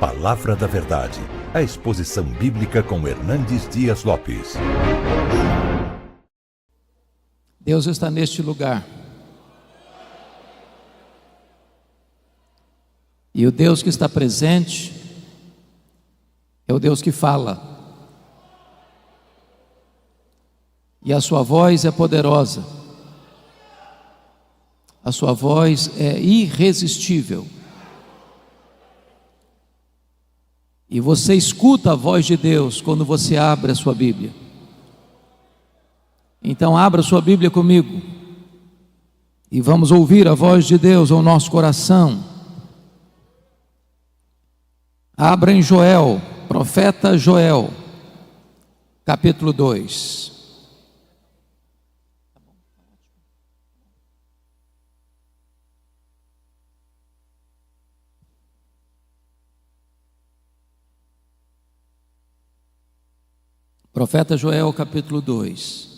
Palavra da Verdade, a exposição bíblica com Hernandes Dias Lopes. Deus está neste lugar. E o Deus que está presente é o Deus que fala. E a sua voz é poderosa. A sua voz é irresistível. E você escuta a voz de Deus quando você abre a sua Bíblia. Então abra a sua Bíblia comigo e vamos ouvir a voz de Deus ao nosso coração. Abra em Joel, profeta Joel, capítulo 2. Profeta Joel, capítulo 2.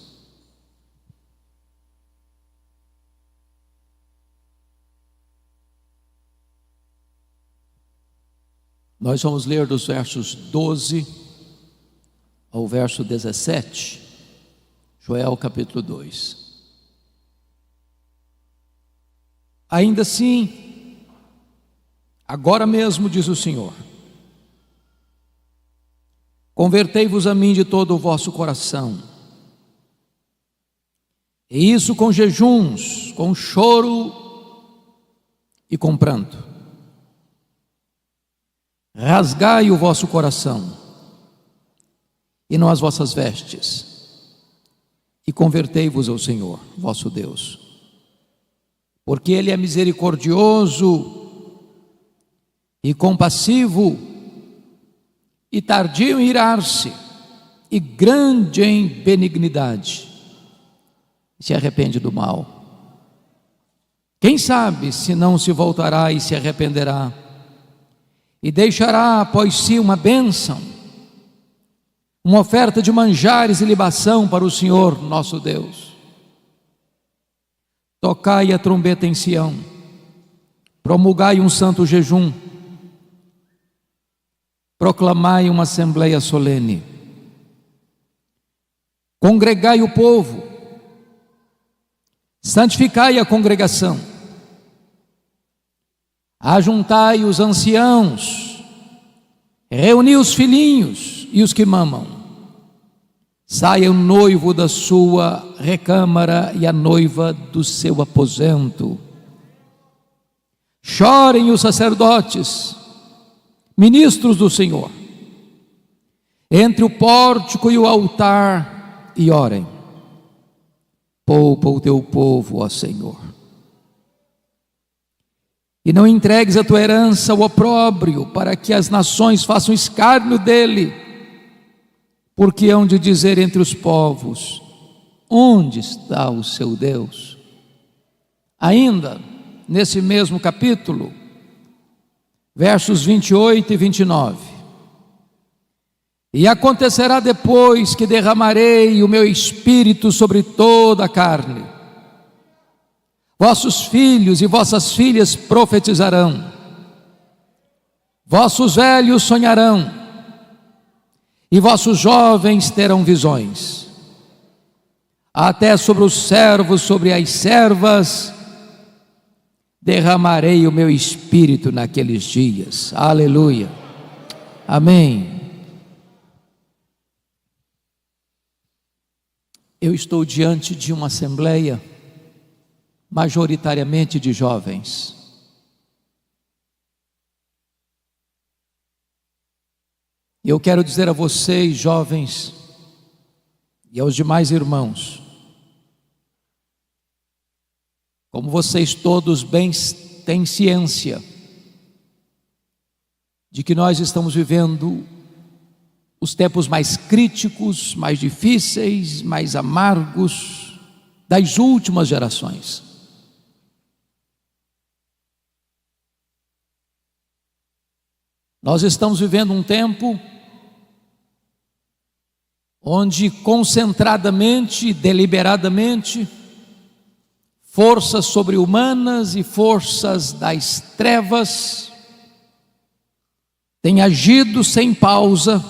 Nós vamos ler dos versos 12 ao verso 17. Joel, capítulo 2. Ainda assim, agora mesmo, diz o Senhor, convertei-vos a mim de todo o vosso coração, e isso com jejuns, com choro e com pranto. Rasgai o vosso coração, e não as vossas vestes, e convertei-vos ao Senhor, vosso Deus, porque Ele é misericordioso e compassivo, e tardio em irar-se, e grande em benignidade, se arrepende do mal. Quem sabe se não se voltará e se arrependerá, e deixará após si uma bênção, uma oferta de manjares e libação para o Senhor nosso Deus. Tocai a trombeta em Sião, promulgai um santo jejum, proclamai uma assembleia solene, congregai o povo, santificai a congregação, ajuntai os anciãos, reuni os filhinhos e os que mamam. Saia o noivo da sua recâmara e a noiva do seu aposento. Chorem os sacerdotes, ministros do Senhor, entre o pórtico e o altar, e orem. Poupa o teu povo, ó Senhor, e não entregues a tua herança ao opróbrio, para que as nações façam escárnio dele, porque hão de dizer entre os povos: onde está o seu Deus? Ainda nesse mesmo capítulo, versos 28 e 29. E acontecerá depois que derramarei o meu espírito sobre toda a carne. Vossos filhos e vossas filhas profetizarão, vossos velhos sonharão, e vossos jovens terão visões. Até sobre os servos, sobre as servas, derramarei o meu espírito naqueles dias. Aleluia. Amém. Eu estou diante de uma assembleia majoritariamente de jovens. E eu quero dizer a vocês, jovens, e aos demais irmãos, como vocês todos bem têm ciência de que nós estamos vivendo os tempos mais críticos, mais difíceis, mais amargos das últimas gerações. Nós estamos vivendo um tempo onde concentradamente, deliberadamente, forças sobre-humanas e forças das trevas tem agido sem pausa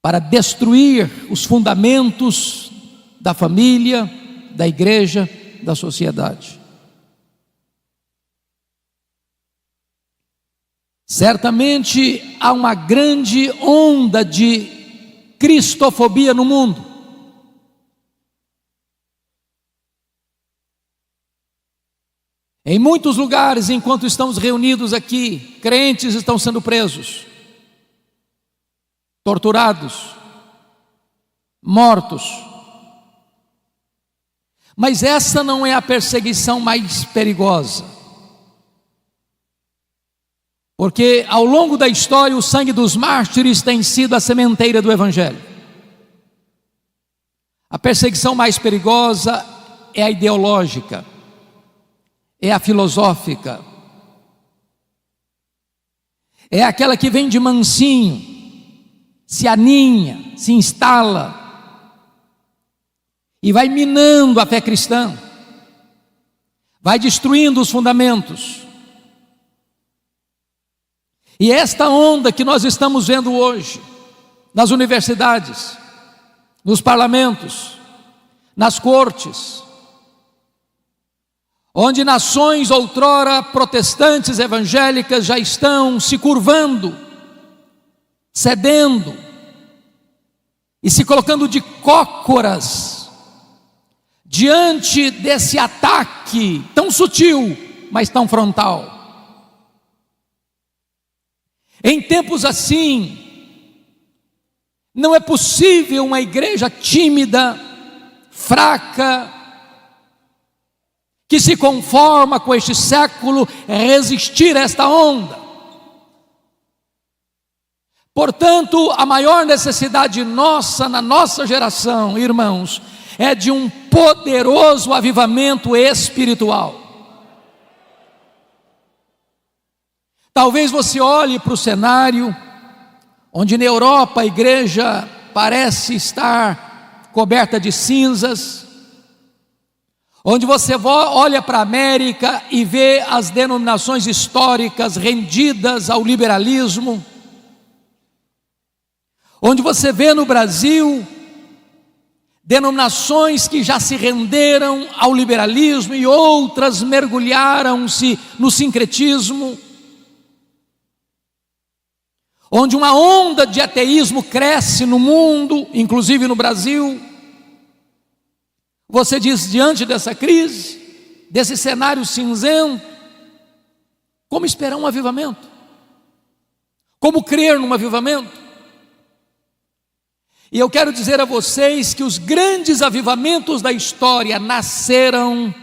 para destruir os fundamentos da família, da igreja, da sociedade. Certamente há uma grande onda de cristofobia no mundo. Em muitos lugares, enquanto estamos reunidos aqui, crentes estão sendo presos, torturados, mortos. Mas essa não é a perseguição mais perigosa, porque ao longo da história o sangue dos mártires tem sido a sementeira do Evangelho. A perseguição mais perigosa é a ideológica, é a filosófica, é aquela que vem de mansinho, se aninha, se instala e vai minando a fé cristã, vai destruindo os fundamentos. E esta onda que nós estamos vendo hoje, nas universidades, nos parlamentos, nas cortes, onde nações outrora protestantes evangélicas já estão se curvando, cedendo e se colocando de cócoras diante desse ataque tão sutil, mas tão frontal. Em tempos assim, não é possível uma igreja tímida, fraca, que se conforma com este século, resistir a esta onda. Portanto, a maior necessidade nossa, na nossa geração, irmãos, é de um poderoso avivamento espiritual. Talvez você olhe para o cenário, onde na Europa a igreja parece estar coberta de cinzas, onde você olha para a América e vê as denominações históricas rendidas ao liberalismo, onde você vê no Brasil denominações que já se renderam ao liberalismo e outras mergulharam-se no sincretismo, onde uma onda de ateísmo cresce no mundo, inclusive no Brasil. Você diz, diante dessa crise, desse cenário cinzento, como esperar um avivamento? Como crer num avivamento? E eu quero dizer a vocês que os grandes avivamentos da história nasceram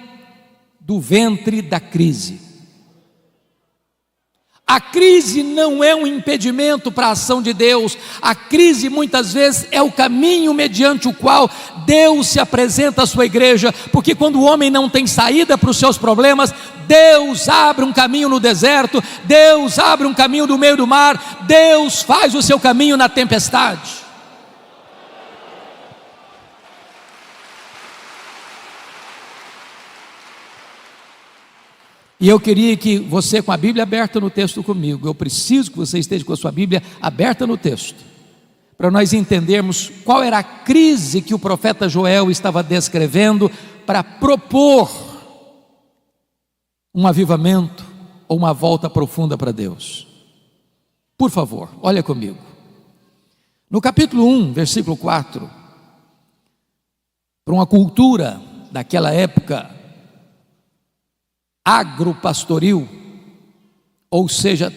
do ventre da crise. A crise não é um impedimento para a ação de Deus. A crise muitas vezes é o caminho mediante o qual Deus se apresenta à sua igreja, porque quando o homem não tem saída para os seus problemas, Deus abre um caminho no deserto, Deus abre um caminho no meio do mar, Deus faz o seu caminho na tempestade. E eu queria que você, com a Bíblia aberta no texto comigo, eu preciso que você esteja com a sua Bíblia aberta no texto, para nós entendermos qual era a crise que o profeta Joel estava descrevendo, para propor um avivamento ou uma volta profunda para Deus. Por favor, olha comigo. No capítulo 1, versículo 4, para uma cultura daquela época agropastoril, ou seja,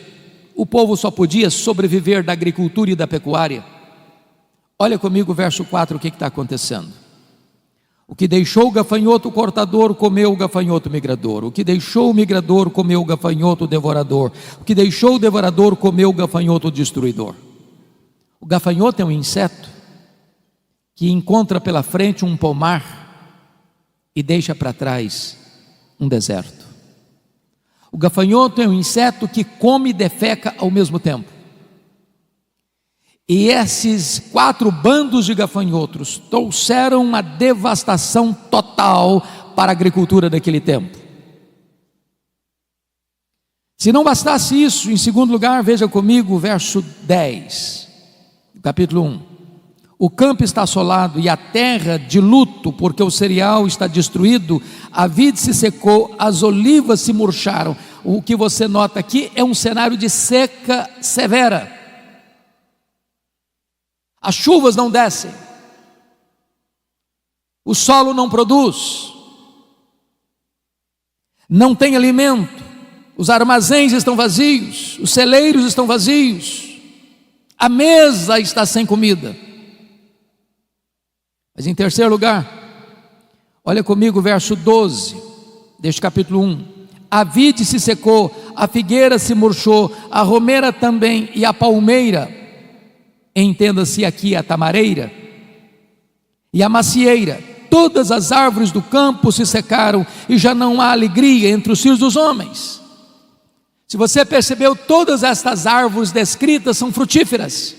o povo só podia sobreviver da agricultura e da pecuária. Olha comigo o verso 4, o que está acontecendo? O que deixou o gafanhoto cortador, comeu o gafanhoto migrador. O que deixou o migrador, comeu o gafanhoto devorador. O que deixou o devorador, comeu o gafanhoto destruidor. O gafanhoto é um inseto que encontra pela frente um pomar e deixa para trás um deserto. O gafanhoto é um inseto que come e defeca ao mesmo tempo. E esses 4 bandos de gafanhotos trouxeram uma devastação total para a agricultura daquele tempo. Se não bastasse isso, em segundo lugar, veja comigo o verso 10, do capítulo 1. O campo está assolado e a terra de luto, porque o cereal está destruído, a vide se secou, as olivas se murcharam. O que você nota aqui é um cenário de seca severa. As chuvas não descem, o solo não produz, não tem alimento, os armazéns estão vazios, os celeiros estão vazios, a mesa está sem comida. Mas em terceiro lugar, olha comigo o verso 12 deste capítulo 1. A vide se secou, a figueira se murchou, a romeira também e a palmeira, entenda-se aqui a tamareira, e a macieira, todas as árvores do campo se secaram e já não há alegria entre os filhos dos homens. Se você percebeu, todas estas árvores descritas são frutíferas,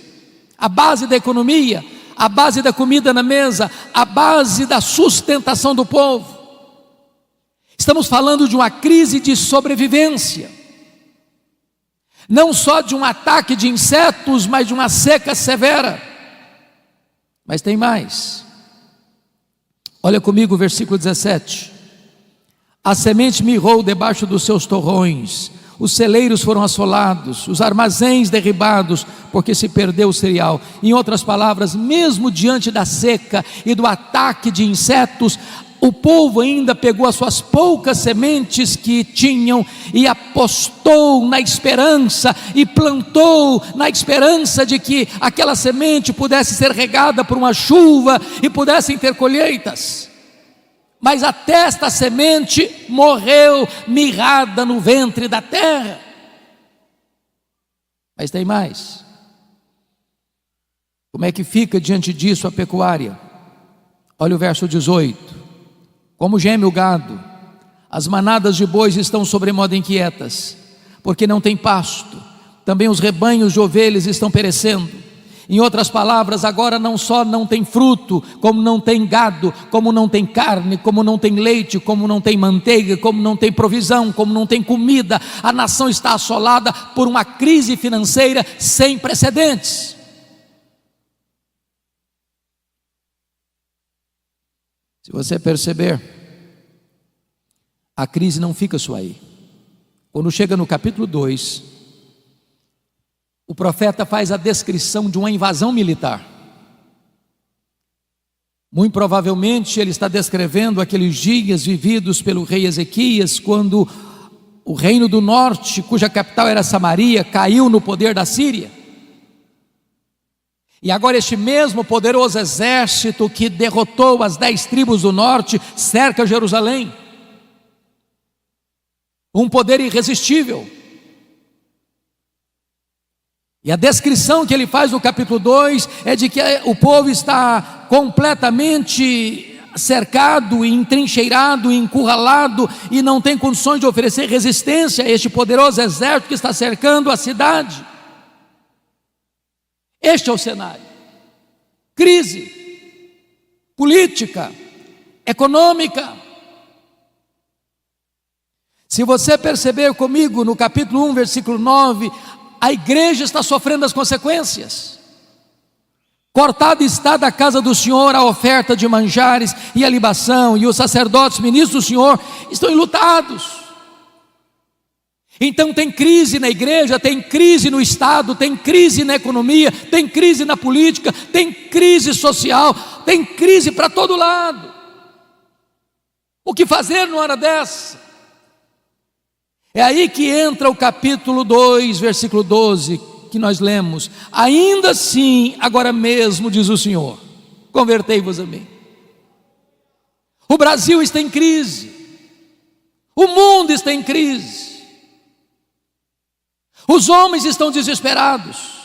a base da economia, a base da comida na mesa, a base da sustentação do povo. Estamos falando de uma crise de sobrevivência, não só de um ataque de insetos, mas de uma seca severa. Mas tem mais. Olha comigo o versículo 17. A semente mirrou debaixo dos seus torrões, os celeiros foram assolados, os armazéns derribados, porque se perdeu o cereal. Em outras palavras, mesmo diante da seca e do ataque de insetos, o povo ainda pegou as suas poucas sementes que tinham e apostou na esperança e plantou na esperança de que aquela semente pudesse ser regada por uma chuva e pudessem ter colheitas. Mas até esta semente morreu mirrada no ventre da terra. Mas tem mais. Como é que fica diante disso a pecuária? Olha o verso 18. Como geme o gado, as manadas de bois estão sobremodo inquietas, porque não tem pasto, também os rebanhos de ovelhas estão perecendo. Em outras palavras, agora não só não tem fruto, como não tem gado, como não tem carne, como não tem leite, como não tem manteiga, como não tem provisão, como não tem comida. A nação está assolada por uma crise financeira sem precedentes. Se você perceber, a crise não fica só aí. Quando chega no capítulo 2, o profeta faz a descrição de uma invasão militar. Muito provavelmente ele está descrevendo aqueles dias vividos pelo rei Ezequias, quando o reino do norte, cuja capital era Samaria, caiu no poder da Síria. E agora este mesmo poderoso exército que derrotou as 10 tribos do norte cerca Jerusalém. Um poder irresistível. E a descrição que ele faz no capítulo 2 é de que o povo está completamente cercado, entrincheirado, encurralado e não tem condições de oferecer resistência a este poderoso exército que está cercando a cidade. Este é o cenário. Crise política, econômica. Se você perceber comigo no capítulo 1, versículo 9, a igreja está sofrendo as consequências. Cortada está da casa do Senhor a oferta de manjares e a libação, e os sacerdotes, ministros do Senhor, estão enlutados. Então tem crise na igreja, tem crise no Estado, tem crise na economia, tem crise na política, tem crise social, tem crise para todo lado. O que fazer numa hora dessa? É aí que entra o capítulo 2, versículo 12, que nós lemos. Ainda assim, agora mesmo, diz o Senhor, convertei-vos a mim. O Brasil está em crise, o mundo está em crise. Os homens estão desesperados.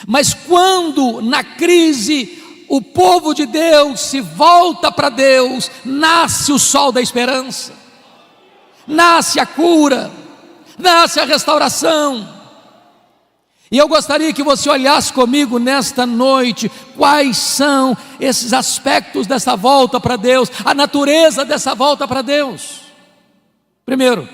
Mas quando na crise o povo de Deus se volta para Deus, nasce o sol da esperança, nasce a cura, nasce a restauração. E eu gostaria que você olhasse comigo nesta noite quais são esses aspectos dessa volta para Deus, a natureza dessa volta para Deus. Primeiro,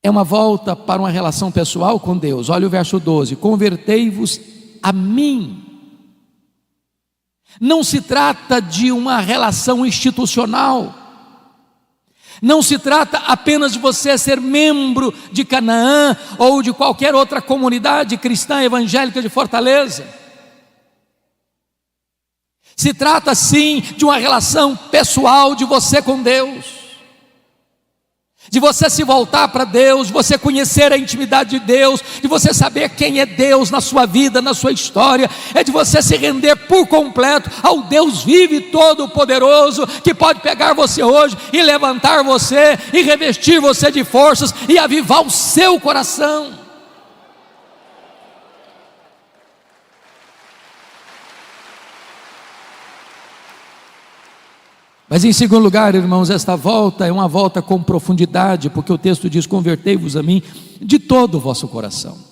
é uma volta para uma relação pessoal com Deus. Olha o verso 12: convertei-vos a mim. Não se trata de uma relação institucional, não se trata apenas de você ser membro de Canaã ou de qualquer outra comunidade cristã evangélica de Fortaleza. Se trata sim de uma relação pessoal de você com Deus, de você se voltar para Deus, de você conhecer a intimidade de Deus, de você saber quem é Deus na sua vida, na sua história. É de você se render por completo ao Deus vivo e todo-poderoso, que pode pegar você hoje e levantar você, e revestir você de forças, e avivar o seu coração. Mas em segundo lugar, irmãos, esta volta é uma volta com profundidade, porque o texto diz: convertei-vos a mim de todo o vosso coração.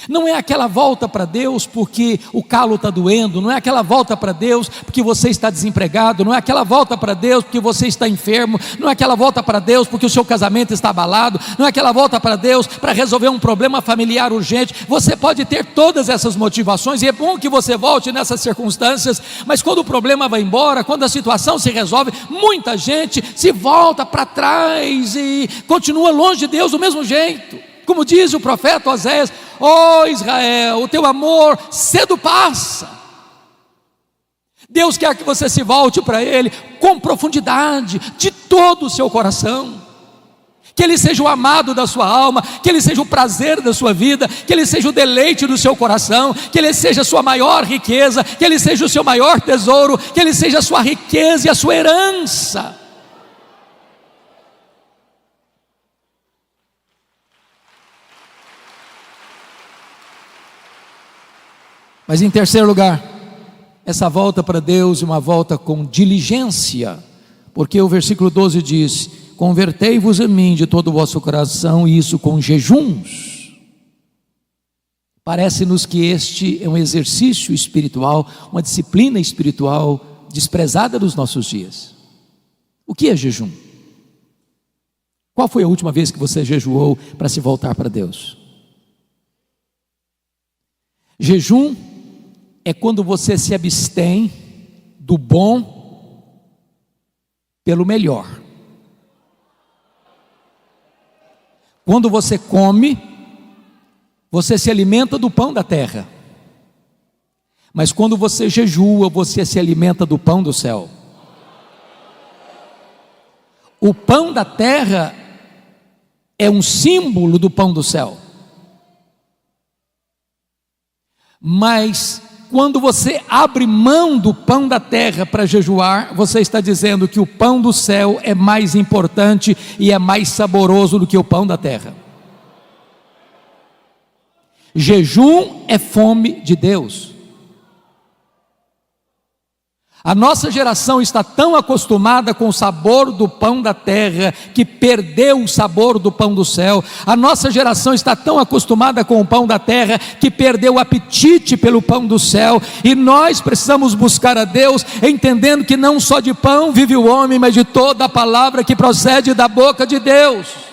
Não é aquela volta para Deus porque o calo está doendo, não é aquela volta para Deus porque você está desempregado, não é aquela volta para Deus porque você está enfermo, não é aquela volta para Deus porque o seu casamento está abalado, não é aquela volta para Deus para resolver um problema familiar urgente. Você pode ter todas essas motivações, e é bom que você volte nessas circunstâncias, mas quando o problema vai embora, quando a situação se resolve, muita gente se volta para trás e continua longe de Deus do mesmo jeito. Como diz o profeta Oséias: ó Israel, o teu amor cedo passa. Deus quer que você se volte para Ele com profundidade, de todo o seu coração. Que Ele seja o amado da sua alma, que Ele seja o prazer da sua vida, que Ele seja o deleite do seu coração, que Ele seja a sua maior riqueza, que Ele seja o seu maior tesouro, que Ele seja a sua riqueza e a sua herança. Mas em terceiro lugar, essa volta para Deus é uma volta com diligência, porque o versículo 12 diz: convertei-vos a mim de todo o vosso coração, e isso com jejuns. Parece-nos que este é um exercício espiritual, uma disciplina espiritual desprezada nos nossos dias. O que é jejum? Qual foi a última vez que você jejuou para se voltar para Deus? Jejum é quando você se abstém do bom pelo melhor. Quando você come, você se alimenta do pão da terra. Mas quando você jejua, você se alimenta do pão do céu. O pão da terra é um símbolo do pão do céu. Mas quando você abre mão do pão da terra para jejuar, você está dizendo que o pão do céu é mais importante e é mais saboroso do que o pão da terra. Jejum é fome de Deus. A nossa geração está tão acostumada com o sabor do pão da terra que perdeu o sabor do pão do céu. A nossa geração está tão acostumada com o pão da terra que perdeu o apetite pelo pão do céu. E nós precisamos buscar a Deus, entendendo que não só de pão vive o homem, mas de toda a palavra que procede da boca de Deus.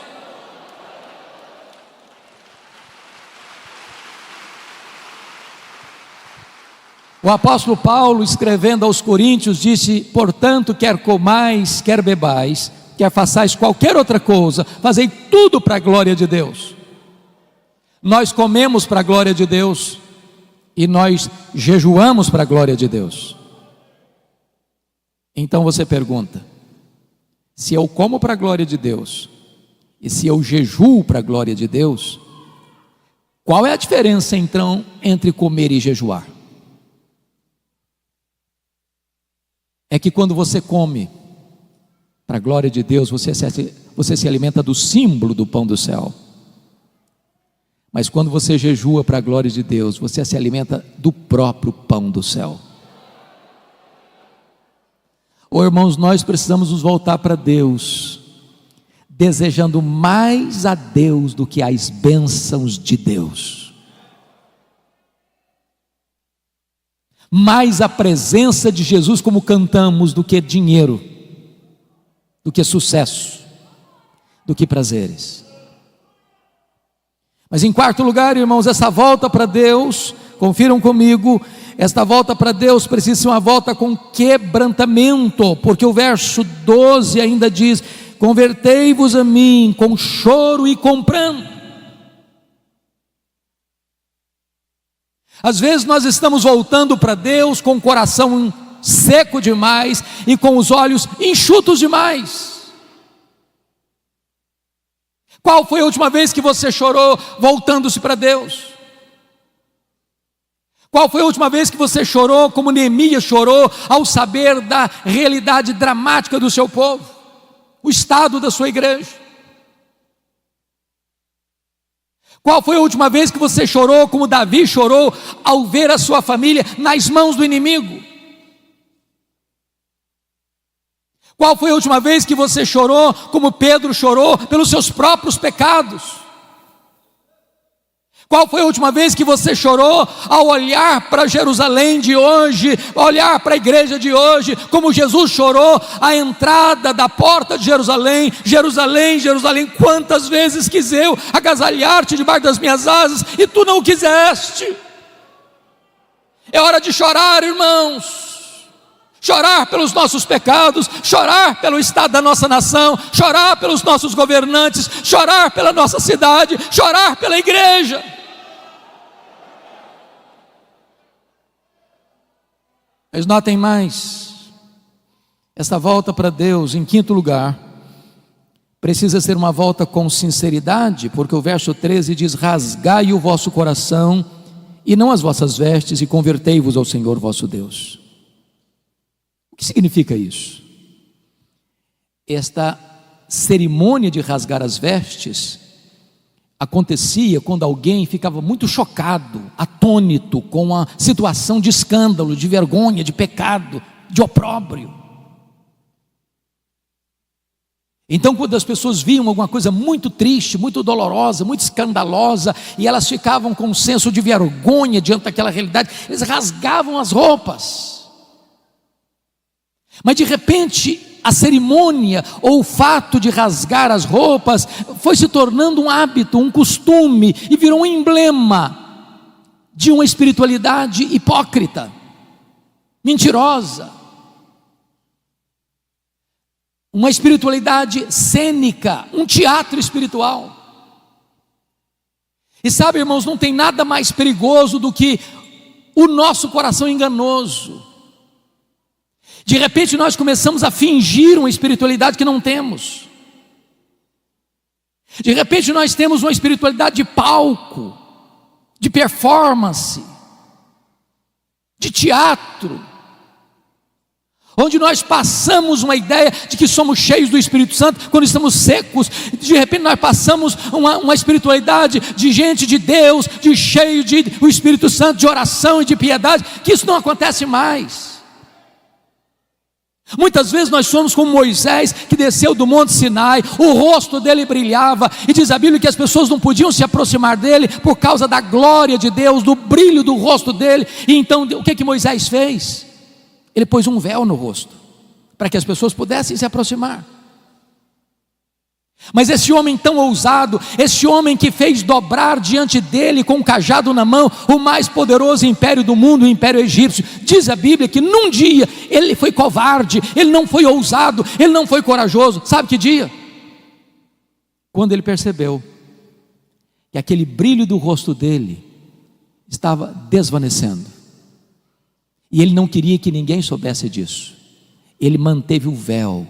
O apóstolo Paulo, escrevendo aos Coríntios, disse: portanto, quer comais, quer bebais, quer façais qualquer outra coisa, fazei tudo para a glória de Deus. Nós comemos para a glória de Deus e nós jejuamos para a glória de Deus. Então você pergunta: se eu como para a glória de Deus e se eu jejuo para a glória de Deus, qual é a diferença então entre comer e jejuar? É que quando você come para a glória de Deus, você se alimenta do símbolo do pão do céu. Mas quando você jejua para a glória de Deus, você se alimenta do próprio pão do céu. Oh, irmãos, nós precisamos nos voltar para Deus, desejando mais a Deus do que as bênçãos de Deus. Mais a presença de Jesus, como cantamos, do que dinheiro, do que sucesso, do que prazeres. Mas em quarto lugar, irmãos, essa volta para Deus, confiram comigo, esta volta para Deus precisa ser uma volta com quebrantamento, porque o verso 12 ainda diz: convertei-vos a mim com choro e com pranto. Às vezes nós estamos voltando para Deus com o coração seco demais e com os olhos enxutos demais. Qual foi a última vez que você chorou voltando-se para Deus? Qual foi a última vez que você chorou como Neemias chorou ao saber da realidade dramática do seu povo, o estado da sua igreja? Qual foi a última vez que você chorou como Davi chorou ao ver a sua família nas mãos do inimigo? Qual foi a última vez que você chorou como Pedro chorou pelos seus próprios pecados? Qual foi a última vez que você chorou ao olhar para Jerusalém de hoje, olhar para a igreja de hoje, como Jesus chorou à entrada da porta de Jerusalém? Jerusalém, Jerusalém, quantas vezes quis eu agasalhar-te debaixo das minhas asas e tu não o quiseste. É hora de chorar, irmãos. Chorar pelos nossos pecados, chorar pelo estado da nossa nação, chorar pelos nossos governantes, chorar pela nossa cidade, chorar pela igreja. Mas notem mais, esta volta para Deus, em quinto lugar, precisa ser uma volta com sinceridade, porque o verso 13 diz: rasgai o vosso coração e não as vossas vestes, e convertei-vos ao Senhor vosso Deus. O que significa isso? Esta cerimônia de rasgar as vestes acontecia quando alguém ficava muito chocado, atônito com a situação de escândalo, de vergonha, de pecado, de opróbrio. Então, quando as pessoas viam alguma coisa muito triste, muito dolorosa, muito escandalosa, e elas ficavam com um senso de vergonha diante daquela realidade, eles rasgavam as roupas. Mas de repente a cerimônia ou o fato de rasgar as roupas foi se tornando um hábito, um costume, e virou um emblema de uma espiritualidade hipócrita, mentirosa, uma espiritualidade cênica, um teatro espiritual. E sabe, irmãos, não tem nada mais perigoso do que o nosso coração enganoso. De repente nós começamos a fingir uma espiritualidade que não temos. De repente nós temos uma espiritualidade de palco, de performance, de teatro, onde nós passamos uma ideia de que somos cheios do Espírito Santo quando estamos secos. De repente nós passamos uma espiritualidade de gente de Deus, de cheio do Espírito Santo, de oração e de piedade, que isso não acontece mais. Muitas vezes nós somos como Moisés, que desceu do Monte Sinai, o rosto dele brilhava, e diz a Bíblia que as pessoas não podiam se aproximar dele por causa da glória de Deus, do brilho do rosto dele. E então o que Moisés fez? Ele pôs um véu no rosto, para que as pessoas pudessem se aproximar. Mas esse homem tão ousado, esse homem que fez dobrar diante dele com um cajado na mão o mais poderoso império do mundo, o império egípcio, diz a Bíblia que num dia ele foi covarde, ele não foi ousado, ele não foi corajoso. Sabe que dia? Quando ele percebeu que aquele brilho do rosto dele estava desvanecendo, e ele não queria que ninguém soubesse disso. Ele manteve o véu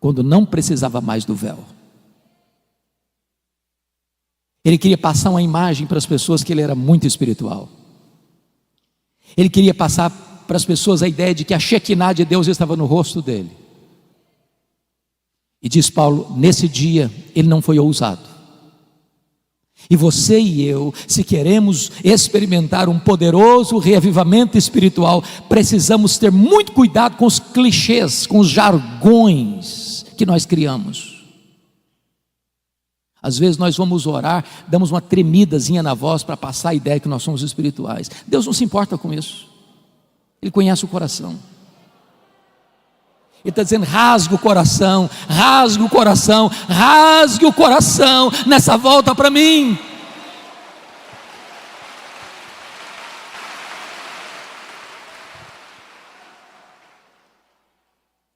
quando não precisava mais do véu. Ele queria passar uma imagem para as pessoas que ele era muito espiritual. Ele queria passar para as pessoas a ideia de que a Shekinah de Deus estava no rosto dele. E diz Paulo, nesse dia ele não foi ousado. E você e eu, se queremos experimentar um poderoso reavivamento espiritual, precisamos ter muito cuidado com os clichês, com os jargões que nós criamos. Às vezes nós vamos orar, damos uma tremidazinha na voz para passar a ideia que nós somos espirituais. Deus não se importa com isso. Ele conhece o coração. Ele está dizendo: rasgue o coração, rasgue o coração, rasgue o coração nessa volta para mim.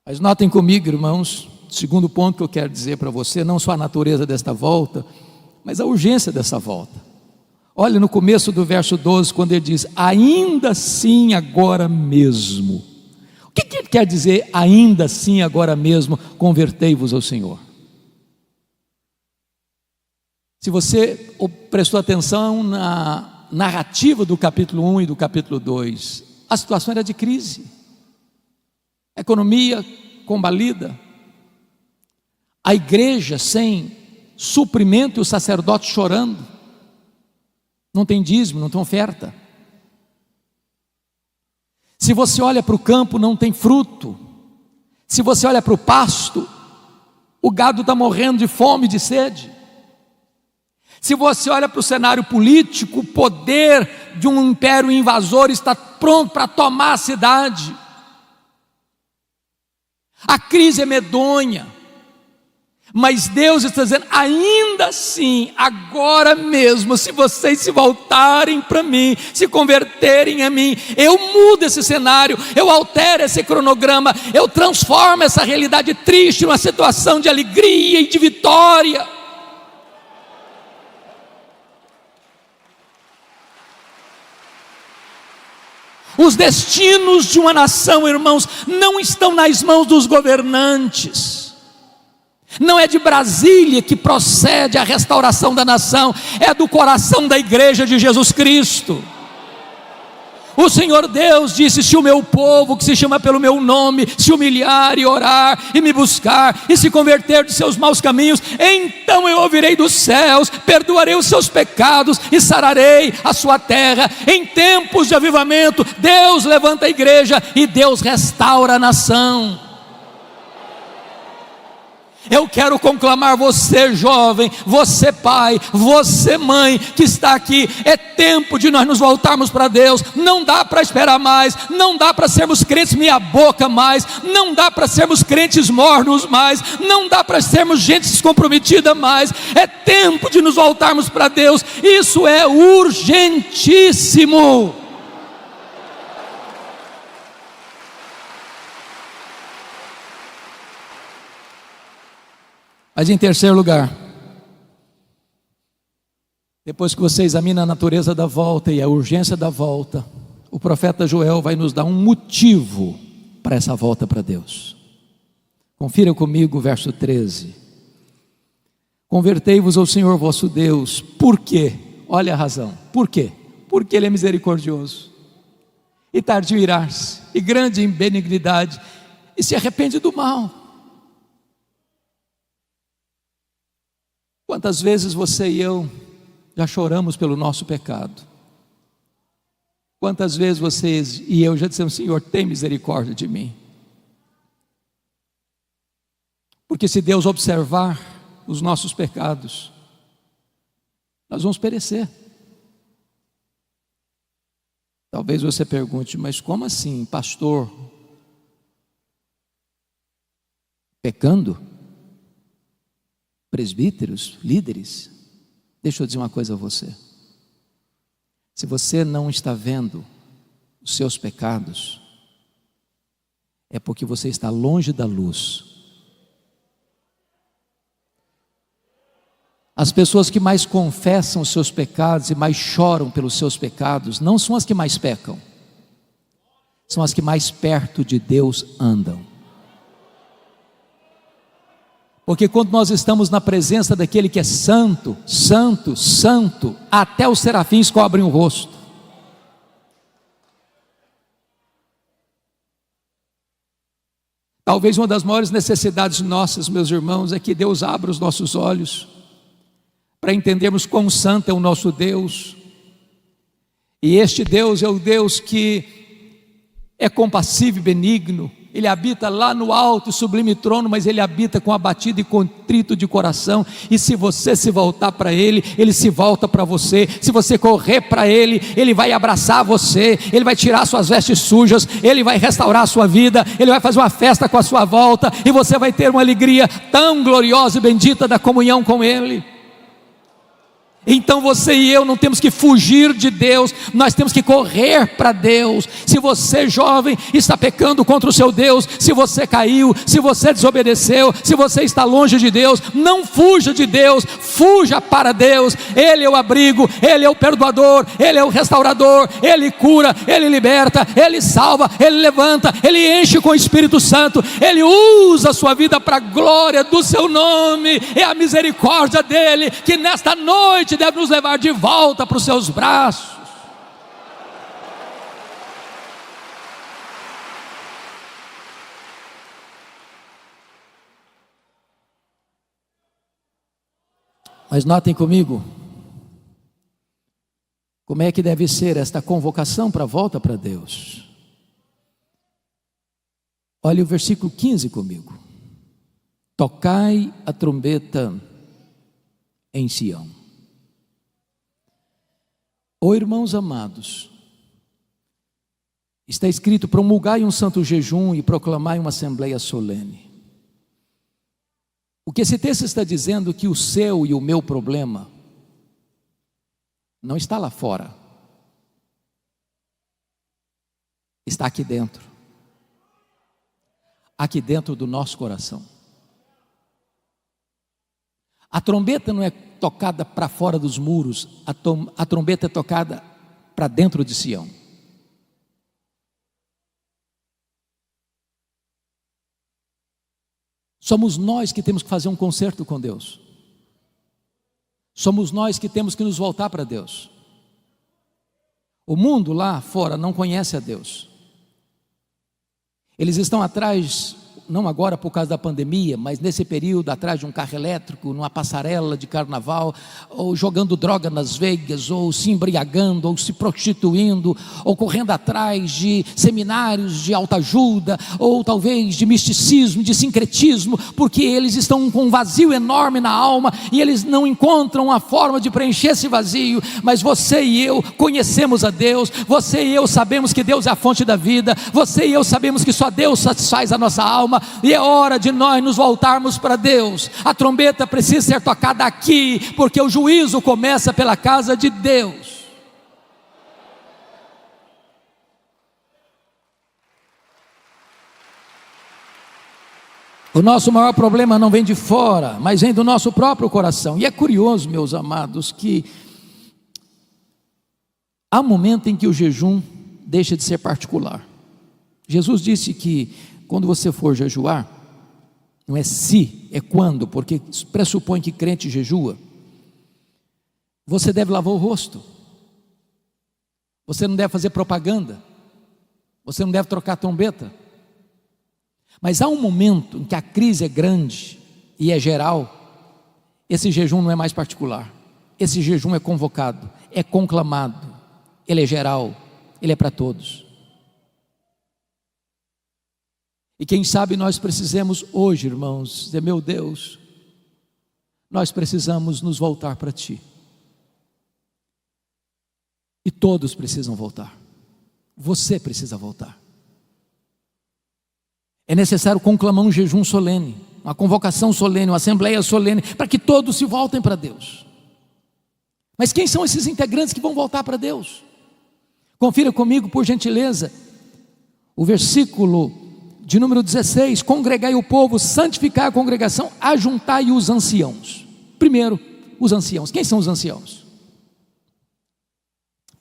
Mas notem comigo, irmãos, segundo ponto que eu quero dizer para você, não só a natureza desta volta, mas a urgência dessa volta. Olha no começo do verso 12, quando ele diz: ainda assim agora mesmo. O que ele quer dizer, ainda assim agora mesmo, convertei-vos ao Senhor? Se você prestou atenção na narrativa do capítulo 1 e do capítulo 2, a situação era de crise, economia combalida, a igreja sem suprimento e os sacerdotes chorando, não tem dízimo, não tem oferta. Se você olha para o campo, não tem fruto. Se você olha para o pasto, o gado está morrendo de fome e de sede. Se você olha para o cenário político, o poder de um império invasor está pronto para tomar a cidade. A crise é medonha, mas Deus está dizendo: ainda assim, agora mesmo, se vocês se voltarem para mim, se converterem a mim, eu mudo esse cenário, eu altero esse cronograma, eu transformo essa realidade triste numa situação de alegria e de vitória. Os destinos de uma nação, irmãos, não estão nas mãos dos governantes. Não é de Brasília que procede a restauração da nação, é do coração da igreja de Jesus Cristo. O Senhor Deus disse: se o meu povo, que se chama pelo meu nome, se humilhar e orar e me buscar e se converter de seus maus caminhos, então eu ouvirei dos céus, perdoarei os seus pecados e sararei a sua terra. Em tempos de avivamento, Deus levanta a igreja e Deus restaura a nação. Eu quero conclamar você, jovem, você pai, você mãe que está aqui. É tempo de nós nos voltarmos para Deus. Não dá para esperar mais, não dá para sermos crentes meia boca mais, não dá para sermos crentes mornos mais, não dá para sermos gente descomprometida mais. É tempo de nos voltarmos para Deus. Isso é urgentíssimo. Mas em terceiro lugar, depois que você examina a natureza da volta e a urgência da volta, o profeta Joel vai nos dar um motivo para essa volta para Deus. Confira comigo o verso 13. Convertei-vos ao Senhor vosso Deus. Por quê? Olha a razão. Por quê? Porque Ele é misericordioso e tardio em irar-se, e grande em benignidade, e se arrepende do mal. Quantas vezes você e eu já choramos pelo nosso pecado? Quantas vezes vocês e eu já dissemos: Senhor, tem misericórdia de mim? Porque se Deus observar os nossos pecados, nós vamos perecer. Talvez você pergunte: mas como assim, pastor? Pecando? Presbíteros, líderes? Deixa eu dizer uma coisa a você: se você não está vendo os seus pecados, é porque você está longe da luz. As pessoas que mais confessam os seus pecados e mais choram pelos seus pecados não são as que mais pecam, são as que mais perto de Deus andam. Porque quando nós estamos na presença daquele que é santo, santo, santo, até os serafins cobrem o rosto. Talvez uma das maiores necessidades nossas, meus irmãos, é que Deus abra os nossos olhos para entendermos quão santo é o nosso Deus. E este Deus é o Deus que é compassivo e benigno. Ele habita lá no alto e sublime trono, mas Ele habita com abatido e contrito de coração. E se você se voltar para Ele, Ele se volta para você. Se você correr para Ele, Ele vai abraçar você, Ele vai tirar suas vestes sujas, Ele vai restaurar a sua vida, Ele vai fazer uma festa com a sua volta, e você vai ter uma alegria tão gloriosa e bendita da comunhão com Ele. Então você e eu não temos que fugir de Deus, nós temos que correr para Deus. Se você, jovem, está pecando contra o seu Deus, se você caiu, se você desobedeceu, se você está longe de Deus, não fuja de Deus, fuja para Deus. Ele é o abrigo, Ele é o perdoador, Ele é o restaurador, Ele cura, Ele liberta, Ele salva, Ele levanta, Ele enche com o Espírito Santo, Ele usa a sua vida para a glória do seu nome. É a misericórdia dEle que nesta noite deve nos levar de volta para os seus braços. Mas notem comigo, como é que deve ser esta convocação para a volta para Deus. Olha o versículo 15 comigo. Tocai a trombeta em Sião. Oh, irmãos amados, está escrito: promulgai um santo jejum e proclamai uma assembleia solene. O que esse texto está dizendo é que o seu e o meu problema não está lá fora, está aqui dentro do nosso coração. A trombeta não é tocada para fora dos muros, a trombeta é tocada para dentro de Sião. Somos nós que temos que fazer um concerto com Deus. Somos nós que temos que nos voltar para Deus. O mundo lá fora não conhece a Deus. Eles estão atrás, não agora por causa da pandemia, mas nesse período atrás de um carro elétrico, numa passarela de carnaval, ou jogando droga nas veias, ou se embriagando, ou se prostituindo, ou correndo atrás de seminários de autoajuda, ou talvez de misticismo, de sincretismo, porque eles estão com um vazio enorme na alma, e eles não encontram uma forma de preencher esse vazio. Mas você e eu conhecemos a Deus, você e eu sabemos que Deus é a fonte da vida, você e eu sabemos que só Deus satisfaz a nossa alma, e é hora de nós nos voltarmos para Deus. A trombeta precisa ser tocada aqui, porque o juízo começa pela casa de Deus. O nosso maior problema não vem de fora, mas vem do nosso próprio coração. E é curioso, meus amados, que há um momento em que o jejum deixa de ser particular. Jesus disse que quando você for jejuar, não é se, é quando, porque pressupõe que crente jejua. Você deve lavar o rosto, você não deve fazer propaganda, você não deve trocar trombeta. Mas há um momento em que a crise é grande e é geral, esse jejum não é mais particular, esse jejum é convocado, é conclamado, ele é geral, ele é para todos. E quem sabe nós precisamos hoje, irmãos, dizer: meu Deus, nós precisamos nos voltar para Ti. E todos precisam voltar. Você precisa voltar. É necessário conclamar um jejum solene, uma convocação solene, uma assembleia solene, para que todos se voltem para Deus. Mas quem são esses integrantes que vão voltar para Deus? Confira comigo, por gentileza, o versículo de número 16: congregai o povo, santificai a congregação, ajuntai os anciãos. Primeiro, os anciãos. Quem são os anciãos?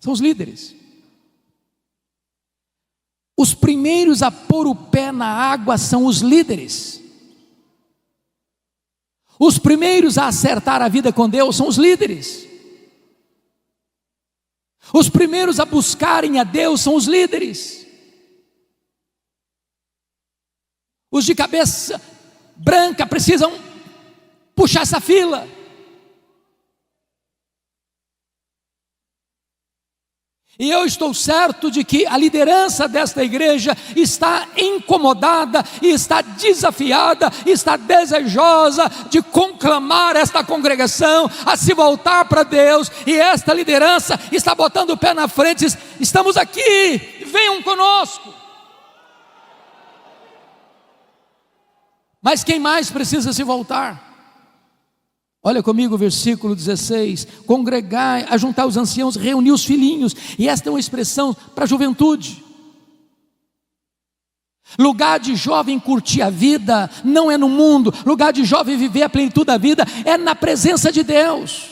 São os líderes. Os primeiros a pôr o pé na água são os líderes. Os primeiros a acertar a vida com Deus são os líderes. Os primeiros a buscarem a Deus são os líderes. Os de cabeça branca precisam puxar essa fila. E eu estou certo de que a liderança desta igreja está incomodada, e está desafiada, está desejosa de conclamar esta congregação a se voltar para Deus. E esta liderança está botando o pé na frente e diz: estamos aqui, venham conosco. Mas quem mais precisa se voltar? Olha comigo o versículo 16: congregai, ajuntar os anciãos, reunir os filhinhos. E esta é uma expressão para a juventude. Lugar de jovem curtir a vida não é no mundo. Lugar de jovem viver a plenitude da vida é na presença de Deus.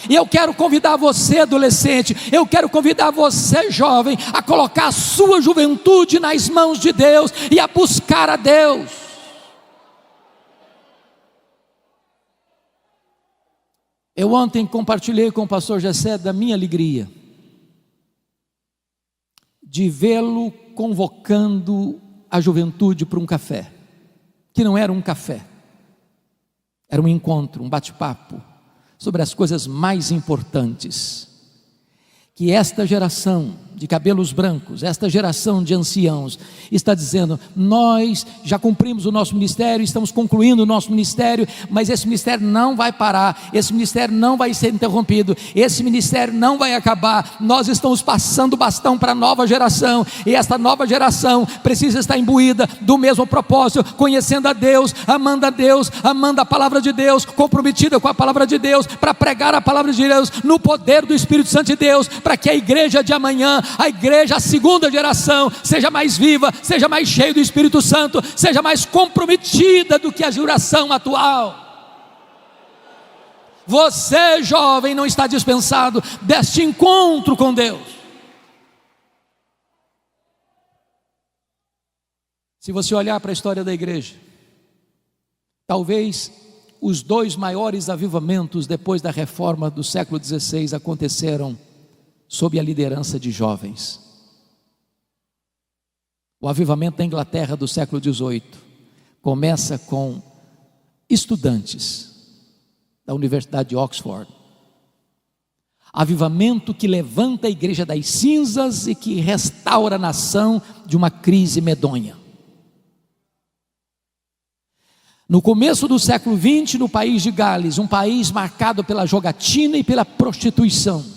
E eu quero convidar você, adolescente, eu quero convidar você, jovem, a colocar a sua juventude nas mãos de Deus e a buscar a Deus. Eu ontem compartilhei com o pastor Gessé da minha alegria de vê-lo convocando a juventude para um café, que não era um café, era um encontro, um bate-papo sobre as coisas mais importantes que esta geração de cabelos brancos, esta geração de anciãos está dizendo: nós já cumprimos o nosso ministério, estamos concluindo o nosso ministério, mas esse ministério não vai parar, esse ministério não vai ser interrompido, esse ministério não vai acabar. Nós estamos passando o bastão para a nova geração, e esta nova geração precisa estar imbuída do mesmo propósito, conhecendo a Deus, amando a palavra de Deus, comprometida com a palavra de Deus, para pregar a palavra de Deus no poder do Espírito Santo de Deus, para que a igreja de amanhã, a igreja, a segunda geração, seja mais viva, seja mais cheia do Espírito Santo, seja mais comprometida do que a geração atual. Você, jovem, não está dispensado deste encontro com Deus. Se você olhar para a história da igreja, talvez os dois maiores avivamentos depois da reforma do século XVI aconteceram sob a liderança de jovens. O avivamento da Inglaterra do século XVIII começa com estudantes da Universidade de Oxford. Avivamento que levanta a igreja das cinzas e que restaura a nação de uma crise medonha. No começo do século XX, no país de Gales, um país marcado pela jogatina e pela prostituição,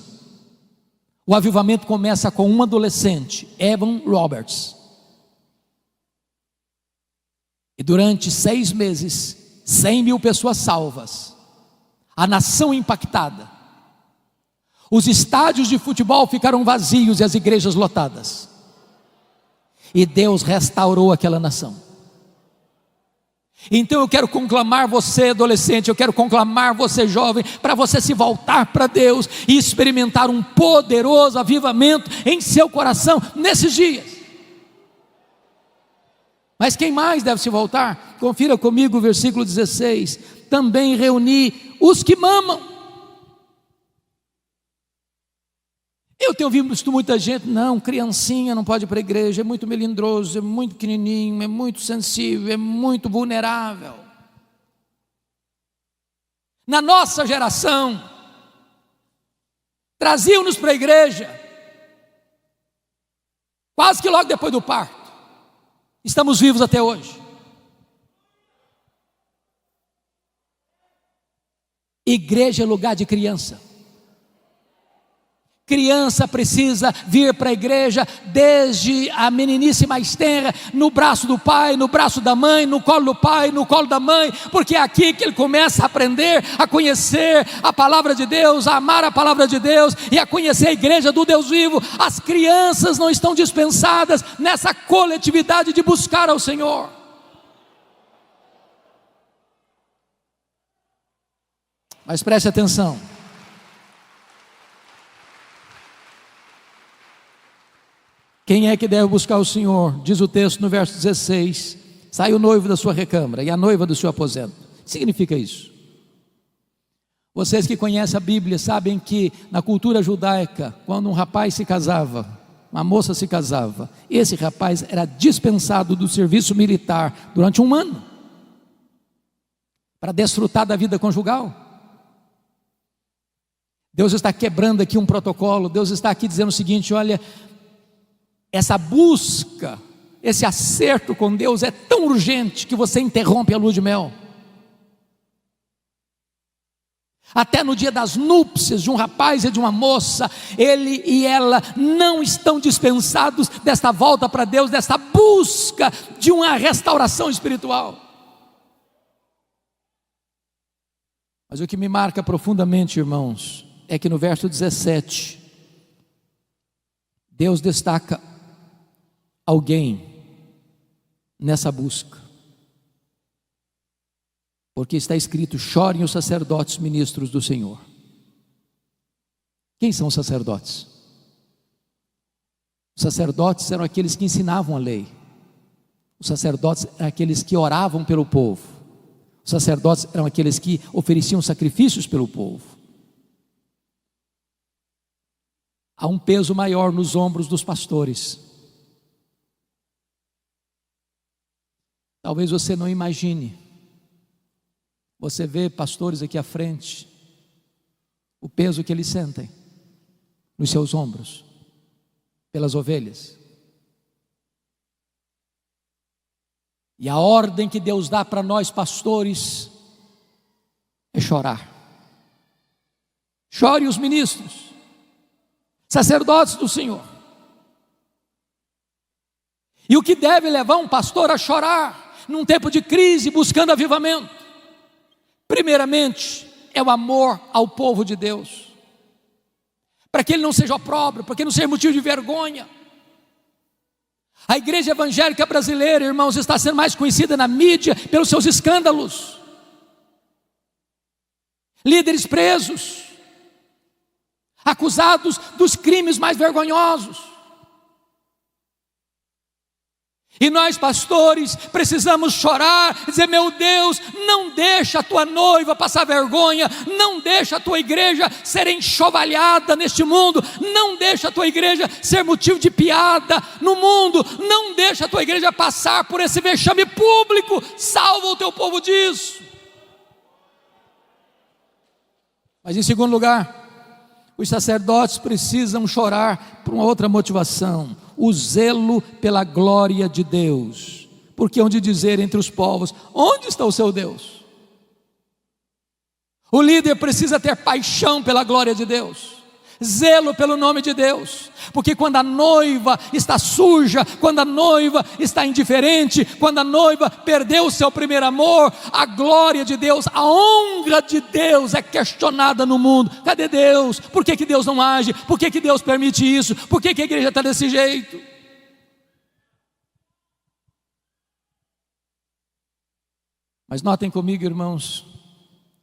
o avivamento começa com um adolescente, Evan Roberts. E durante 6 meses, 100.000 pessoas salvas, a nação impactada, os estádios de futebol ficaram vazios e as igrejas lotadas, e Deus restaurou aquela nação. Então eu quero conclamar você, adolescente, eu quero conclamar você, jovem, para você se voltar para Deus e experimentar um poderoso avivamento em seu coração nesses dias. Mas quem mais deve se voltar? Confira comigo o versículo 16: também reuni os que mamam. Eu tenho visto muita gente: não, criancinha não pode ir para a igreja, é muito melindroso, é muito pequenininho, é muito sensível, é muito vulnerável. Na nossa geração, traziam-nos para a igreja quase que logo depois do parto. Estamos vivos até hoje. Igreja é lugar de criança. Criança precisa vir para a igreja desde a meninice mais tenra, no braço do pai, no braço da mãe, no colo do pai, no colo da mãe, porque é aqui que ele começa a aprender, a conhecer a palavra de Deus, a amar a palavra de Deus e a conhecer a igreja do Deus vivo. As crianças não estão dispensadas nessa coletividade de buscar ao Senhor. Mas preste atenção. Quem é que deve buscar o Senhor? Diz o texto no verso 16: sai o noivo da sua recâmara e a noiva do seu aposento. O que significa isso? Vocês que conhecem a Bíblia sabem que na cultura judaica, quando um rapaz se casava, uma moça se casava, esse rapaz era dispensado do serviço militar durante 1 ano, para desfrutar da vida conjugal. Deus está quebrando aqui um protocolo. Deus está aqui dizendo o seguinte: olha, essa busca, esse acerto com Deus é tão urgente que você interrompe a lua de mel. Até no dia das núpcias de um rapaz e de uma moça, ele e ela não estão dispensados desta volta para Deus, desta busca de uma restauração espiritual. Mas o que me marca profundamente, irmãos, é que no verso 17, Deus destaca alguém nessa busca. Porque está escrito: chorem os sacerdotes ministros do Senhor. Quem são os sacerdotes? Os sacerdotes eram aqueles que ensinavam a lei. Os sacerdotes eram aqueles que oravam pelo povo. Os sacerdotes eram aqueles que ofereciam sacrifícios pelo povo. Há um peso maior nos ombros dos pastores. Talvez você não imagine. Você vê pastores aqui à frente, o peso que eles sentem nos seus ombros, pelas ovelhas. E a ordem que Deus dá para nós pastores é chorar. Chore os ministros, sacerdotes do Senhor. E o que deve levar um pastor a chorar num tempo de crise, buscando avivamento? Primeiramente, é o amor ao povo de Deus, para que ele não seja opróbrio, para que ele não seja motivo de vergonha. A igreja evangélica brasileira, irmãos, está sendo mais conhecida na mídia pelos seus escândalos, líderes presos, acusados dos crimes mais vergonhosos. E nós pastores precisamos chorar, dizer: meu Deus, não deixa a tua noiva passar vergonha, não deixa a tua igreja ser enxovalhada neste mundo, não deixa a tua igreja ser motivo de piada no mundo, não deixa a tua igreja passar por esse vexame público, salva o teu povo disso. Mas em segundo lugar, os sacerdotes precisam chorar por uma outra motivação: o zelo pela glória de Deus. Porque hão de dizer entre os povos: onde está o seu Deus? O líder precisa ter paixão pela glória de Deus, zelo pelo nome de Deus. Porque quando a noiva está suja, quando a noiva está indiferente, quando a noiva perdeu o seu primeiro amor, a glória de Deus, a honra de Deus é questionada no mundo. Cadê Deus? Por que Deus não age? Por que Deus permite isso? Por que a igreja está desse jeito? Mas notem comigo, irmãos,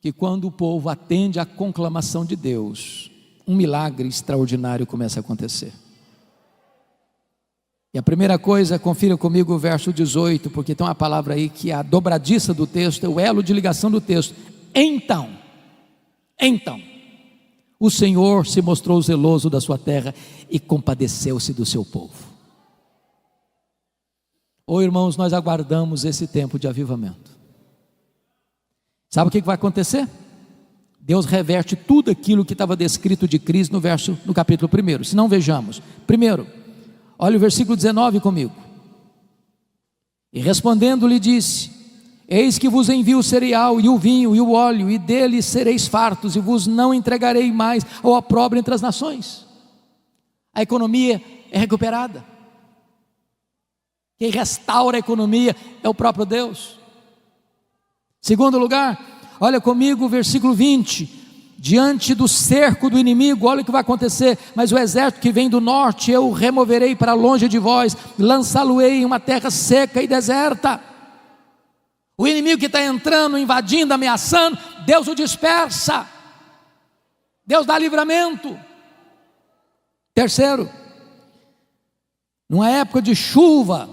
que quando o povo atende à conclamação de Deus, um milagre extraordinário começa a acontecer. E a primeira coisa, confira comigo o verso 18, porque tem uma palavra aí que é a dobradiça do texto, é o elo de ligação do texto. Então, o Senhor se mostrou zeloso da sua terra e compadeceu-se do seu povo. Oh, irmãos, nós aguardamos esse tempo de avivamento. Sabe o que vai acontecer? Deus reverte tudo aquilo que estava descrito de crise no capítulo 1. Se não, vejamos. Primeiro, olha o versículo 19 comigo. E respondendo-lhe disse: eis que vos envio o cereal e o vinho e o óleo, e dele sereis fartos, e vos não entregarei mais ao opróbrio entre as nações. A economia é recuperada. Quem restaura a economia é o próprio Deus. Segundo lugar, olha comigo o versículo 20. Diante do cerco do inimigo, olha o que vai acontecer: mas o exército que vem do norte eu removerei para longe de vós, lançá-lo-ei em uma terra seca e deserta. O inimigo que está entrando, invadindo, ameaçando, Deus o dispersa, Deus dá livramento. Terceiro, numa época de chuva,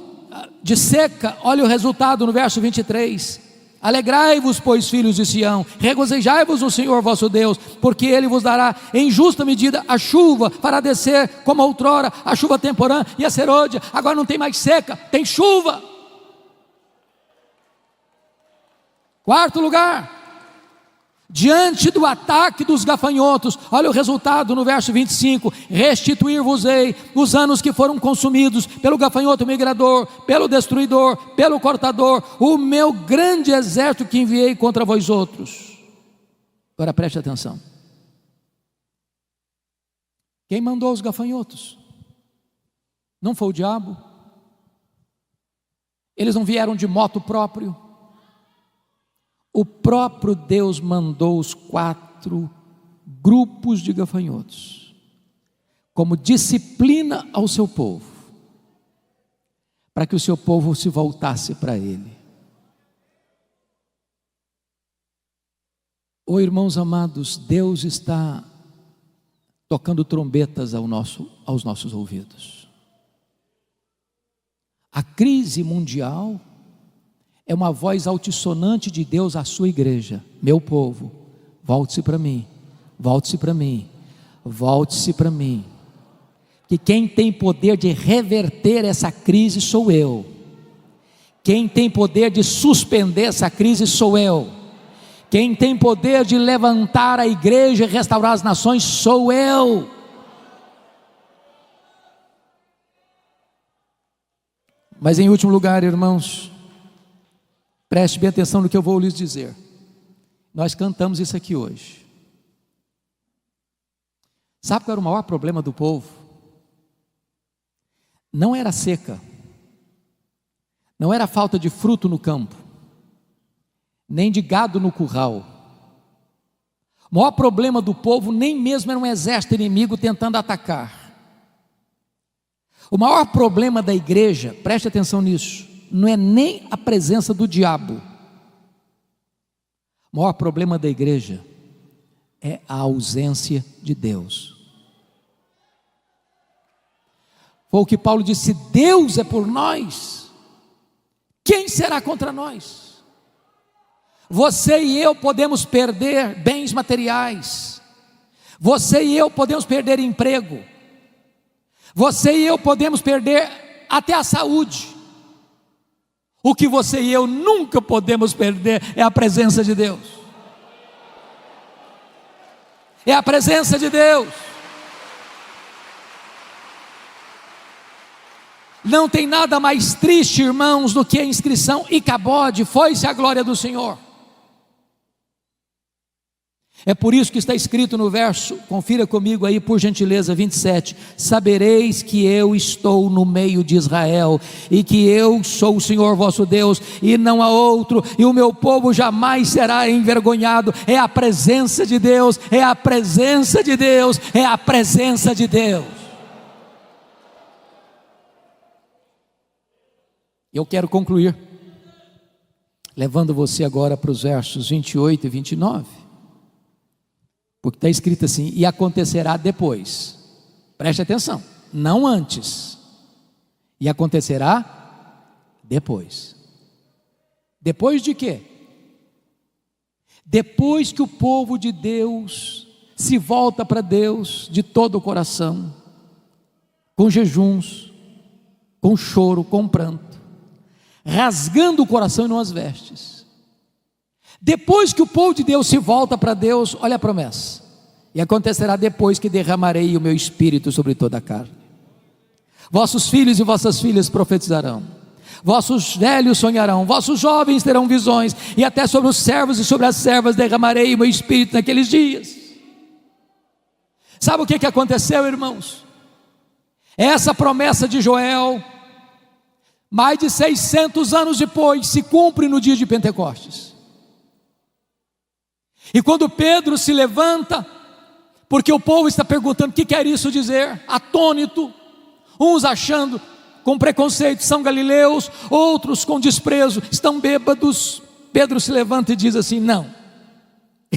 de seca, olha o resultado no verso 23. Alegrai-vos, pois, filhos de Sião, regozijai-vos no Senhor vosso Deus, porque Ele vos dará em justa medida a chuva, fará descer como outrora a chuva temporã e a serôdia. Agora não tem mais seca, tem chuva. Quarto lugar, diante do ataque dos gafanhotos. Olha o resultado no verso 25: restituir-vos-ei os anos que foram consumidos pelo gafanhoto migrador, pelo destruidor, pelo cortador, o meu grande exército que enviei contra vós outros. Agora preste atenção. Quem mandou os gafanhotos? Não foi o diabo? Eles não vieram de moto próprio? O próprio Deus mandou os 4 grupos de gafanhotos como disciplina ao seu povo, para que o seu povo se voltasse para Ele. Oh, irmãos amados, Deus está tocando trombetas aos nossos ouvidos. A crise mundial é uma voz altissonante de Deus à sua igreja: meu povo, volte-se para mim, volte-se para mim, volte-se para mim. Que quem tem poder de reverter essa crise sou eu. Quem tem poder de suspender essa crise sou eu. Quem tem poder de levantar a igreja e restaurar as nações sou eu. Mas em último lugar, irmãos, preste bem atenção no que eu vou lhes dizer. Nós cantamos isso aqui hoje. Sabe qual era o maior problema do povo? Não era a seca, não era a falta de fruto no campo, nem de gado no curral. O maior problema do povo nem mesmo era um exército inimigo tentando atacar. O maior problema da igreja, preste atenção nisso, não é nem a presença do diabo. O maior problema da igreja é a ausência de Deus. Foi o que Paulo disse: se Deus é por nós, quem será contra nós? Você e eu podemos perder bens materiais, você e eu podemos perder emprego, você e eu podemos perder até a saúde. O que você e eu nunca podemos perder é a presença de Deus. É a presença de Deus. Não tem nada mais triste, irmãos, do que a inscrição Icabode, foi-se a glória do Senhor. É por isso que está escrito no verso, confira comigo aí por gentileza, 27, sabereis que eu estou no meio de Israel, e que eu sou o Senhor vosso Deus, e não há outro, e o meu povo jamais será envergonhado. É a presença de Deus, é a presença de Deus, é a presença de Deus. Eu quero concluir, levando você agora para os versos 28 e 29, porque está escrito assim: e acontecerá depois, preste atenção, não antes, e acontecerá depois. Depois de quê? Depois que o povo de Deus se volta para Deus de todo o coração, com jejuns, com choro, com pranto, rasgando o coração e não as vestes. Depois que o povo de Deus se volta para Deus, olha a promessa: e acontecerá depois que derramarei o meu espírito sobre toda a carne. Vossos filhos e vossas filhas profetizarão, vossos velhos sonharão, vossos jovens terão visões, e até sobre os servos e sobre as servas derramarei o meu espírito naqueles dias. Sabe o que aconteceu, irmãos? Essa promessa de Joel, mais de 600 anos depois, se cumpre no dia de Pentecostes. E quando Pedro se levanta, porque o povo está perguntando o que quer isso dizer, atônito, uns achando com preconceito são galileus, outros com desprezo estão bêbados. Pedro se levanta e diz assim: não,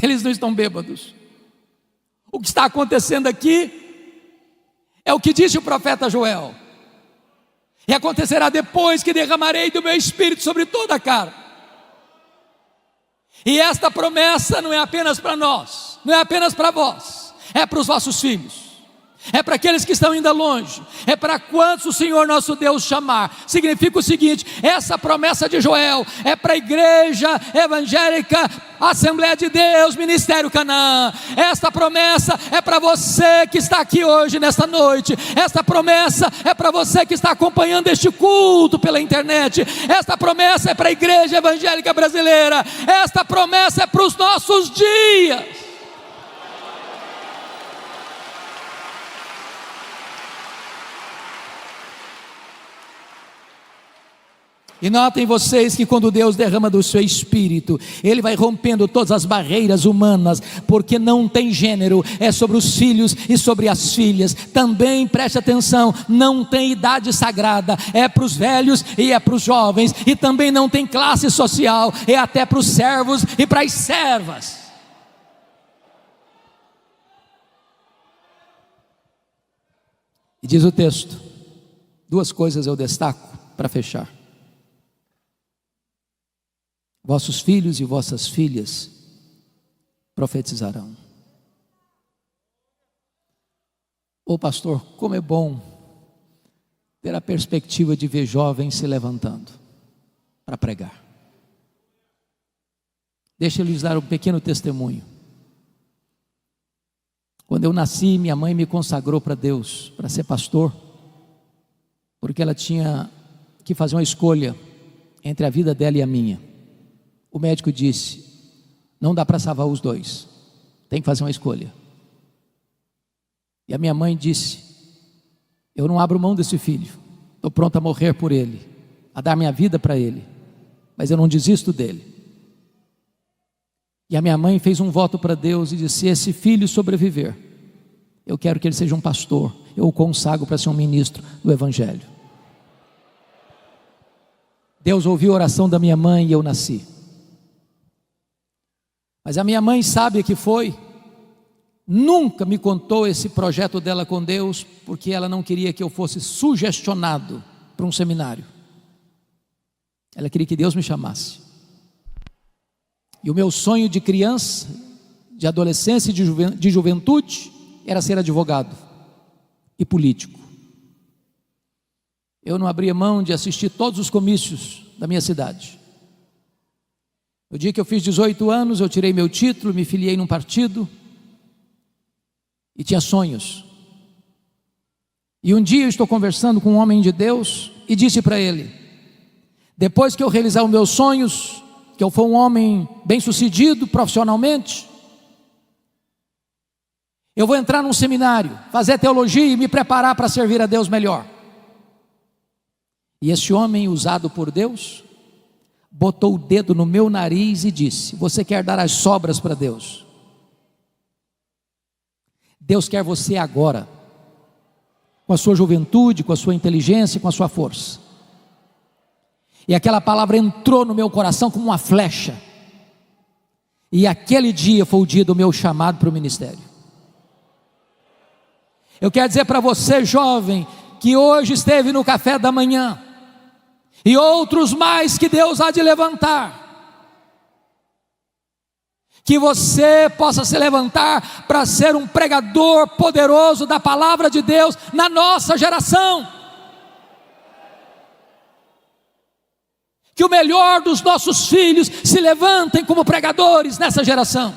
eles não estão bêbados. O que está acontecendo aqui é o que disse o profeta Joel: e acontecerá depois que derramarei do meu espírito sobre toda a carne. E esta promessa não é apenas para nós, não é apenas para vós, é para os vossos filhos, é para aqueles que estão ainda longe, é para quantos o Senhor nosso Deus chamar. Significa o seguinte: essa promessa de Joel é para a igreja evangélica, Assembleia de Deus, Ministério Canaã. Esta promessa é para você que está aqui hoje, nesta noite. Esta promessa é para você que está acompanhando este culto pela internet. Esta promessa é para a igreja evangélica brasileira. Esta promessa é para os nossos dias. E notem vocês que quando Deus derrama do seu Espírito, Ele vai rompendo todas as barreiras humanas, porque não tem gênero, é sobre os filhos e sobre as filhas. Também preste atenção, não tem idade sagrada, é para os velhos e é para os jovens. E também não tem classe social, é até para os servos e para as servas. E diz o texto, duas coisas eu destaco para fechar: vossos filhos e vossas filhas profetizarão. Ô pastor, como é bom ter a perspectiva de ver jovens se levantando para pregar. Deixa eu lhes dar um pequeno testemunho. Quando eu nasci, minha mãe me consagrou para Deus, para ser pastor, porque ela tinha que fazer uma escolha entre a vida dela e a minha. O médico disse: não dá para salvar os dois, tem que fazer uma escolha. E a minha mãe disse: eu não abro mão desse filho, estou pronto a morrer por ele, a dar minha vida para ele, mas eu não desisto dele. E a minha mãe fez um voto para Deus e disse: se esse filho sobreviver, eu quero que ele seja um pastor, eu o consagro para ser um ministro do Evangelho. Deus ouviu a oração da minha mãe e eu nasci. Mas a minha mãe, sábia que foi, nunca me contou esse projeto dela com Deus, porque ela não queria que eu fosse sugestionado para um seminário. Ela queria que Deus me chamasse. E o meu sonho de criança, de adolescência e de juventude era ser advogado e político. Eu não abria mão de assistir todos os comícios da minha cidade. No dia que eu fiz 18 anos, eu tirei meu título, me filiei num partido e tinha sonhos. E um dia eu estou conversando com um homem de Deus e disse para ele: depois que eu realizar os meus sonhos, que eu for um homem bem sucedido profissionalmente, eu vou entrar num seminário, fazer teologia e me preparar para servir a Deus melhor. E esse homem, usado por Deus, botou o dedo no meu nariz e disse: você quer dar as sobras para Deus? Deus quer você agora, com a sua juventude, com a sua inteligência, com a sua força. E aquela palavra entrou no meu coração como uma flecha. E aquele dia foi o dia do meu chamado para o ministério. Eu quero dizer para você, jovem, que hoje esteve no café da manhã, e outros mais que Deus há de levantar, que você possa se levantar para ser um pregador poderoso da palavra de Deus na nossa geração. Que o melhor dos nossos filhos se levantem como pregadores nessa geração.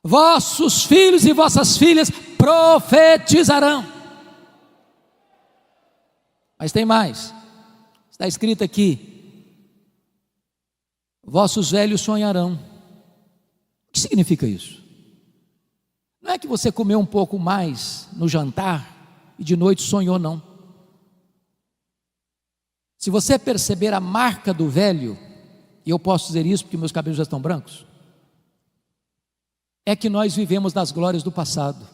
Vossos filhos e vossas filhas profetizarão. Mas tem mais, está escrito aqui: vossos velhos sonharão. O que significa isso? Não é que você comeu um pouco mais no jantar e de noite sonhou, não. Se você perceber a marca do velho, e eu posso dizer isso porque meus cabelos já estão brancos, é que nós vivemos das glórias do passado.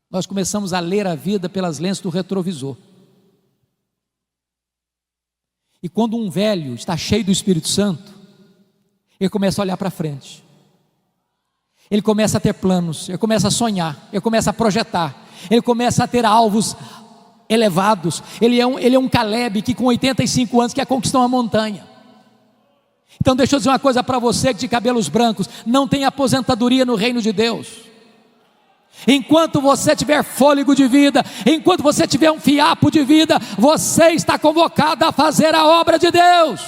Nós começamos a ler a vida pelas lentes do retrovisor. E quando um velho está cheio do Espírito Santo, ele começa a olhar para frente, ele começa a ter planos, ele começa a sonhar, ele começa a projetar, ele começa a ter alvos elevados. Ele é um Caleb que com 85 anos quer conquistar uma montanha. Então deixa eu dizer uma coisa para você que de cabelos brancos: não tem aposentadoria no reino de Deus. Enquanto você tiver fôlego de vida, enquanto você tiver um fiapo de vida, você está convocado a fazer a obra de Deus.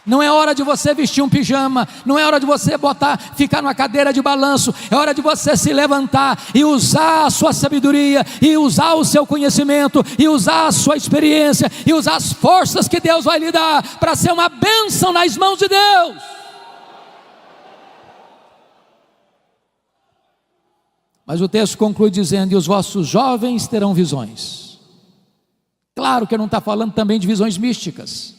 Não é hora de você vestir um pijama, não é hora de você ficar numa cadeira de balanço, é hora de você se levantar e usar a sua sabedoria, e usar o seu conhecimento, e usar a sua experiência, e usar as forças que Deus vai lhe dar, para ser uma bênção nas mãos de Deus. Mas o texto conclui dizendo: e os vossos jovens terão visões. Claro que não está falando também de visões místicas.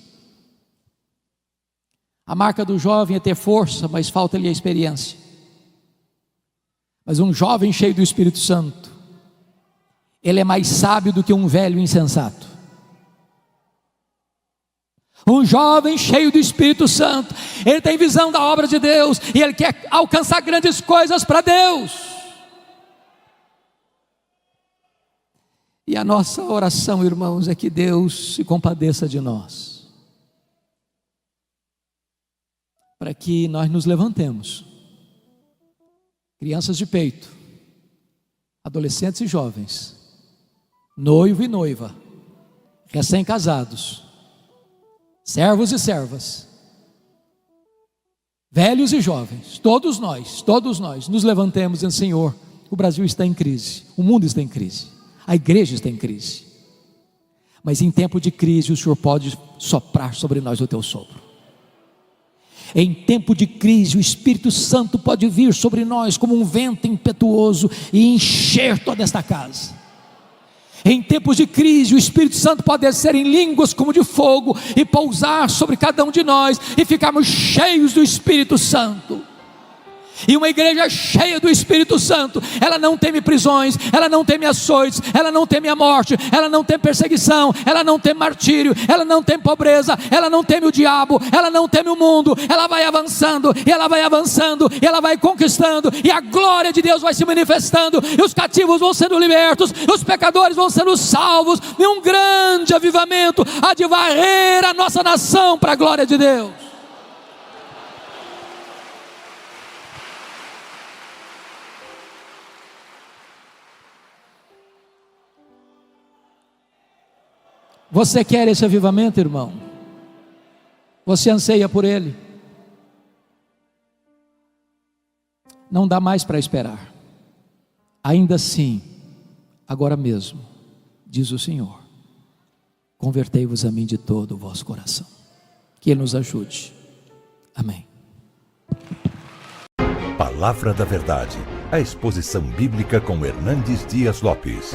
A marca do jovem é ter força, mas falta-lhe a experiência. Mas um jovem cheio do Espírito Santo, ele é mais sábio do que um velho insensato. Um jovem cheio do Espírito Santo, ele tem visão da obra de Deus, e ele quer alcançar grandes coisas para Deus. E a nossa oração, irmãos, é que Deus se compadeça de nós, para que nós nos levantemos, crianças de peito, adolescentes e jovens, noivo e noiva, recém-casados, servos e servas, velhos e jovens, todos nós nos levantemos dizendo: Senhor, o Brasil está em crise, o mundo está em crise, a igreja está em crise, mas em tempo de crise o Senhor pode soprar sobre nós o teu sopro. Em tempo de crise o Espírito Santo pode vir sobre nós como um vento impetuoso e encher toda esta casa. Em tempos de crise o Espírito Santo pode descer em línguas como de fogo e pousar sobre cada um de nós, e ficarmos cheios do Espírito Santo. E uma igreja cheia do Espírito Santo, ela não teme prisões, ela não teme açoites, ela não teme a morte, ela não teme perseguição, ela não teme martírio, ela não teme pobreza, ela não teme o diabo, ela não teme o mundo. Ela vai avançando, e ela vai avançando, e ela vai conquistando, e a glória de Deus vai se manifestando, e os cativos vão sendo libertos, e os pecadores vão sendo salvos, e um grande avivamento há de varrer a nossa nação para a glória de Deus. Você quer esse avivamento, irmão? Você anseia por ele? Não dá mais para esperar. Ainda assim, agora mesmo, diz o Senhor: convertei-vos a mim de todo o vosso coração. Que Ele nos ajude. Amém. Palavra da Verdade, a exposição bíblica com Hernandes Dias Lopes.